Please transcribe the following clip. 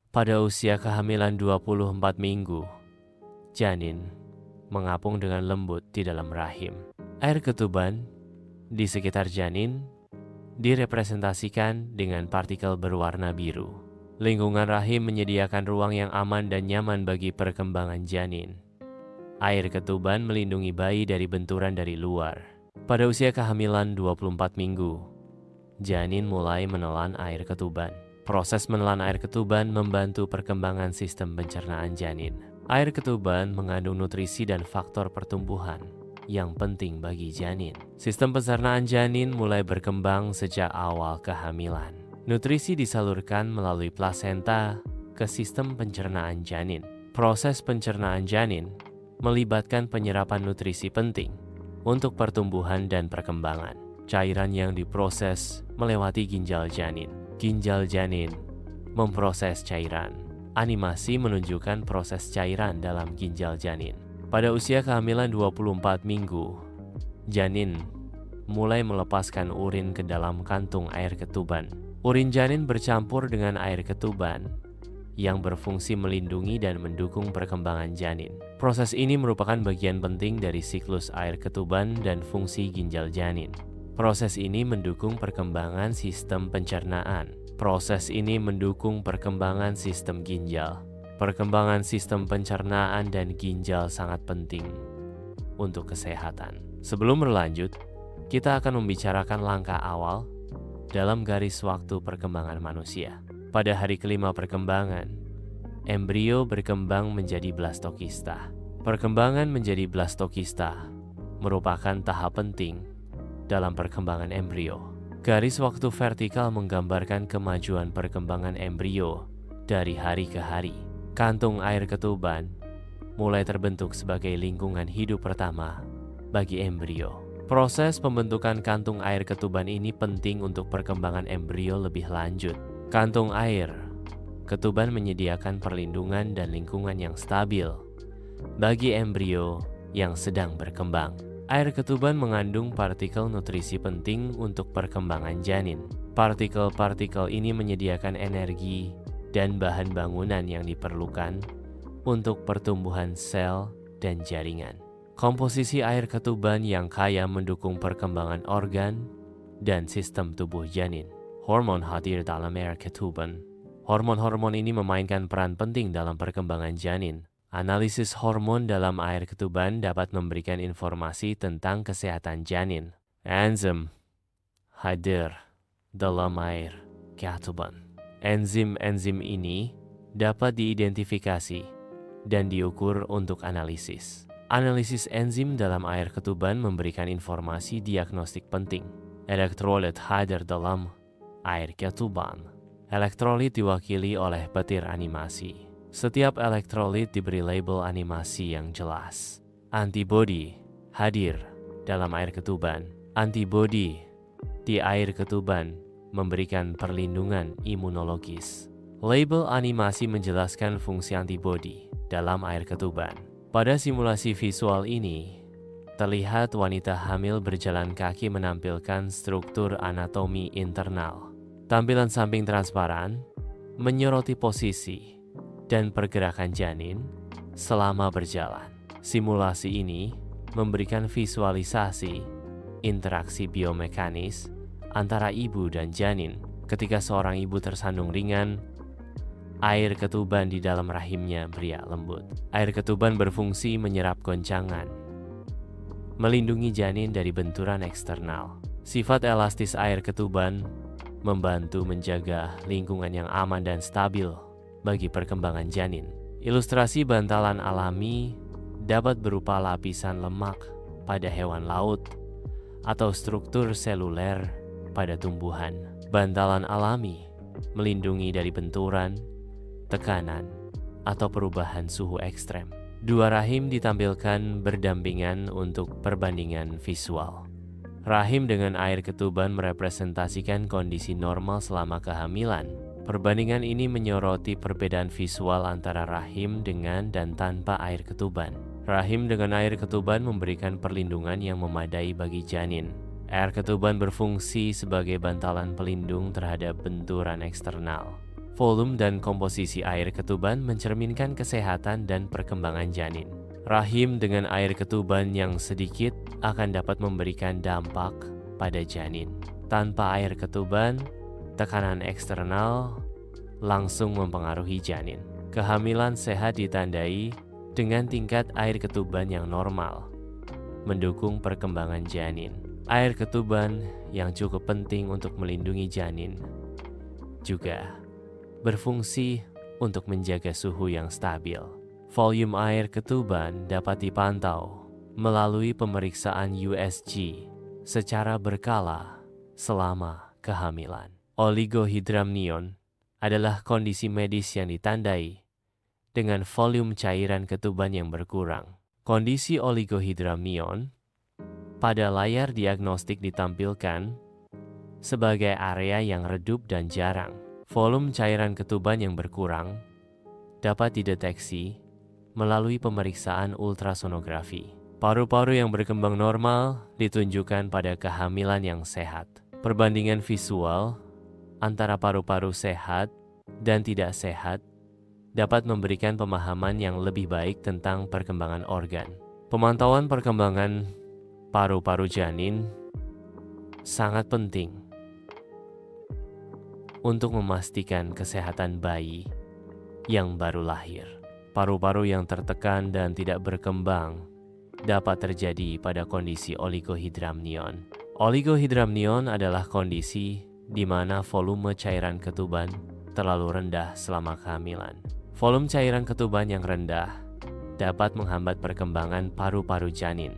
Pada usia kehamilan 24 minggu, janin mengapung dengan lembut di dalam rahim. Air ketuban di sekitar janin direpresentasikan dengan partikel berwarna biru. Lingkungan rahim menyediakan ruang yang aman dan nyaman bagi perkembangan janin. Air ketuban melindungi bayi dari benturan dari luar. Pada usia kehamilan 24 minggu, janin mulai menelan air ketuban. Proses menelan air ketuban membantu perkembangan sistem pencernaan janin. Air ketuban mengandung nutrisi dan faktor pertumbuhan yang penting bagi janin. Sistem pencernaan janin mulai berkembang sejak awal kehamilan. Nutrisi disalurkan melalui plasenta ke sistem pencernaan janin. Proses pencernaan janin melibatkan penyerapan nutrisi penting untuk pertumbuhan dan perkembangan. Cairan yang diproses melewati ginjal janin. Ginjal janin memproses cairan. Animasi menunjukkan proses cairan dalam ginjal janin. Pada usia kehamilan 24 minggu, janin mulai melepaskan urin ke dalam kantung air ketuban. Urin janin bercampur dengan air ketuban yang berfungsi melindungi dan mendukung perkembangan janin. Proses ini merupakan bagian penting dari siklus air ketuban dan fungsi ginjal janin. Proses ini mendukung perkembangan sistem pencernaan. Proses ini mendukung perkembangan sistem ginjal. Perkembangan sistem pencernaan dan ginjal sangat penting untuk kesehatan. Sebelum berlanjut, kita akan membicarakan langkah awal dalam garis waktu perkembangan manusia. Pada hari kelima perkembangan, embrio berkembang menjadi blastokista. Perkembangan menjadi blastokista merupakan tahap penting dalam perkembangan embrio. Garis waktu vertikal menggambarkan kemajuan perkembangan embrio dari hari ke hari. Kantung air ketuban mulai terbentuk sebagai lingkungan hidup pertama bagi embrio. Proses pembentukan kantung air ketuban ini penting untuk perkembangan embrio lebih lanjut. Kantung air ketuban menyediakan perlindungan dan lingkungan yang stabil bagi embrio yang sedang berkembang. Air ketuban mengandung partikel nutrisi penting untuk perkembangan janin. Partikel-partikel ini menyediakan energi dan bahan bangunan yang diperlukan untuk pertumbuhan sel dan jaringan. Komposisi air ketuban yang kaya mendukung perkembangan organ dan sistem tubuh janin. Hormon hadir dalam air ketuban. Hormon-hormon ini memainkan peran penting dalam perkembangan janin. Analisis hormon dalam air ketuban dapat memberikan informasi tentang kesehatan janin. Enzim hadir dalam air ketuban. Enzim-enzim ini dapat diidentifikasi dan diukur untuk analisis. Analisis enzim dalam air ketuban memberikan informasi diagnostik penting. Elektrolit hadir dalam air ketuban. Elektrolit diwakili oleh petir animasi. Setiap elektrolit diberi label animasi yang jelas. Antibodi hadir dalam air ketuban. Antibodi di air ketuban memberikan perlindungan imunologis. Label animasi menjelaskan fungsi antibodi dalam air ketuban. Pada simulasi visual ini, terlihat wanita hamil berjalan kaki menampilkan struktur anatomi internal. Tampilan samping transparan menyoroti posisi dan pergerakan janin selama berjalan. Simulasi ini memberikan visualisasi interaksi biomekanis antara ibu dan janin. Ketika seorang ibu tersandung ringan, air ketuban di dalam rahimnya beriak lembut. Air ketuban berfungsi menyerap goncangan, melindungi janin dari benturan eksternal. Sifat elastis air ketuban membantu menjaga lingkungan yang aman dan stabil bagi perkembangan janin. Ilustrasi bantalan alami dapat berupa lapisan lemak pada hewan laut atau struktur seluler pada tumbuhan. Bantalan alami melindungi dari benturan, tekanan, atau perubahan suhu ekstrem. Dua rahim ditampilkan berdampingan untuk perbandingan visual. Rahim dengan air ketuban merepresentasikan kondisi normal selama kehamilan. Perbandingan ini menyoroti perbedaan visual antara rahim dengan dan tanpa air ketuban. Rahim dengan air ketuban memberikan perlindungan yang memadai bagi janin. Air ketuban berfungsi sebagai bantalan pelindung terhadap benturan eksternal. Volume dan komposisi air ketuban mencerminkan kesehatan dan perkembangan janin. Rahim dengan air ketuban yang sedikit akan dapat memberikan dampak pada janin. Tanpa air ketuban, tekanan eksternal langsung mempengaruhi janin. Kehamilan sehat ditandai dengan tingkat air ketuban yang normal, mendukung perkembangan janin. Air ketuban yang cukup penting untuk melindungi janin juga berfungsi untuk menjaga suhu yang stabil. Volume air ketuban dapat dipantau melalui pemeriksaan USG secara berkala selama kehamilan. Oligohydramnion adalah kondisi medis yang ditandai dengan volume cairan ketuban yang berkurang. Kondisi oligohydramnion pada layar diagnostik ditampilkan sebagai area yang redup dan jarang. Volume cairan ketuban yang berkurang dapat dideteksi melalui pemeriksaan ultrasonografi. Paru-paru yang berkembang normal ditunjukkan pada kehamilan yang sehat. Perbandingan visual antara paru-paru sehat dan tidak sehat dapat memberikan pemahaman yang lebih baik tentang perkembangan organ. Pemantauan perkembangan paru-paru janin sangat penting untuk memastikan kesehatan bayi yang baru lahir. Paru-paru yang tertekan dan tidak berkembang dapat terjadi pada kondisi oligohydramnion. Oligohydramnion adalah kondisi di mana volume cairan ketuban terlalu rendah selama kehamilan. Volume cairan ketuban yang rendah dapat menghambat perkembangan paru-paru janin.